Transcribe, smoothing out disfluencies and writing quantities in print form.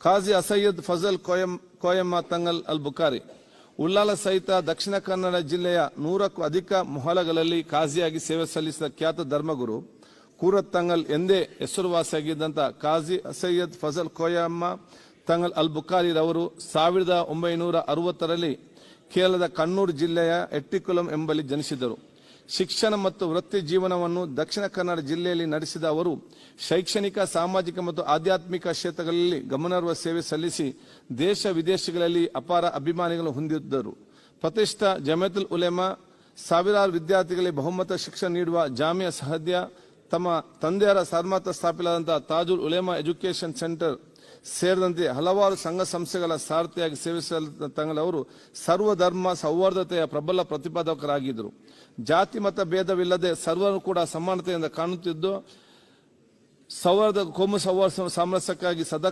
ಖಾಜಿ ಅಸಯ್ಯದ್ ಫಜಲ್ ಕೋಯಮ್ಮ ತಂಗಲ್ ಅಲ್ ಬುಖಾರಿ ಉಳ್ಳಾಲ ಸಹಿತ ದಕ್ಷಿಣ ಕನ್ನಡ ಜಿಲ್ಲೆಯ 100ಕ್ಕೂ ಅಧಿಕ ಮೊಹಲಗಳಲ್ಲಿ ಕಾಜಿಯಾಗಿ ಸೇವೆ ಸಲ್ಲಿಸಿದ ಖ್ಯಾತ ಧರ್ಮಗುರು ಕೂರತ್ತಂಗಲ್ ಎಂದೇ ಹೆಸರುವಾಸಿಯಾಗಿದ್ದಂಥ ಕಾಜಿ ಅಸಯ್ಯದ್ ಫಜಲ್ ಕೋಯಮ್ಮ ತಂಗಲ್ ಅಲ್ ಬುಖಾರಿ ರವರು 1960ರಲ್ಲಿ ಕೇರಳದ ಕಣ್ಣೂರು ಜಿಲ್ಲೆಯ ಎಟ್ಟಿಕುಲಂ ಎಂಬಲ್ಲಿ ಜನಿಸಿದರು. ಶಿಕ್ಷಣ ಮತ್ತು ವೃತ್ತಿ ಜೀವನವನ್ನು ದಕ್ಷಿಣ ಕನ್ನಡ ಜಿಲ್ಲೆಯಲ್ಲಿ ನಡೆಸಿದ ಅವರು ಶೈಕ್ಷಣಿಕ, ಸಾಮಾಜಿಕ ಮತ್ತು ಆಧ್ಯಾತ್ಮಿಕ ಕ್ಷೇತ್ರಗಳಲ್ಲಿ ಗಮನಾರ್ಹ ಸೇವೆ ಸಲ್ಲಿಸಿ ದೇಶ ವಿದೇಶಗಳಲ್ಲಿ ಅಪಾರ ಅಭಿಮಾನಿಗಳು ಹೊಂದಿದ್ದರು. ಪ್ರತಿಷ್ಠಿತ ಜಮಿಯತುಲ್ ಉಲೇಮಾ, ಸಾವಿರಾರು ವಿದ್ಯಾರ್ಥಿಗಳಿಗೆ ಬಹುಮತ ಶಿಕ್ಷಣ ನೀಡುವ ಜಾಮಿಯಾ ಸಹದ್ಯ, ತಮ್ಮ ತಂದೆಯರ ಸಾರ್ಮಾತ ಸ್ಥಾಪಿಸಲಾದಂತಹ ತಾಜುಲ್ ಉಲೇಮಾ ಎಜುಕೇಷನ್ ಸೆಂಟರ್ ಸೇರಿದಂತೆ ಹಲವಾರು ಸಂಘ ಸಂಸ್ಥೆಗಳ ಸಾರಥಿಯಾಗಿ ಸೇವಿಸಿದ ತಂಗಲವರು ಸರ್ವಧರ್ಮ ಸೌಹಾರ್ದತೆಯ ಪ್ರಬಲ ಪ್ರತಿಪಾದಕರಾಗಿದ್ದರು. ಜಾತಿ ಮತ ಭೇದವಿಲ್ಲದೆ ಸರ್ವರು ಕೂಡ ಸಮಾನತೆಯಿಂದ ಕಾಣುತ್ತಿದ್ದು ಸೌಹಾರ್ದ ಕೋಮು ಸಾಮರಸ್ಯಕ್ಕಾಗಿ ಸದಾ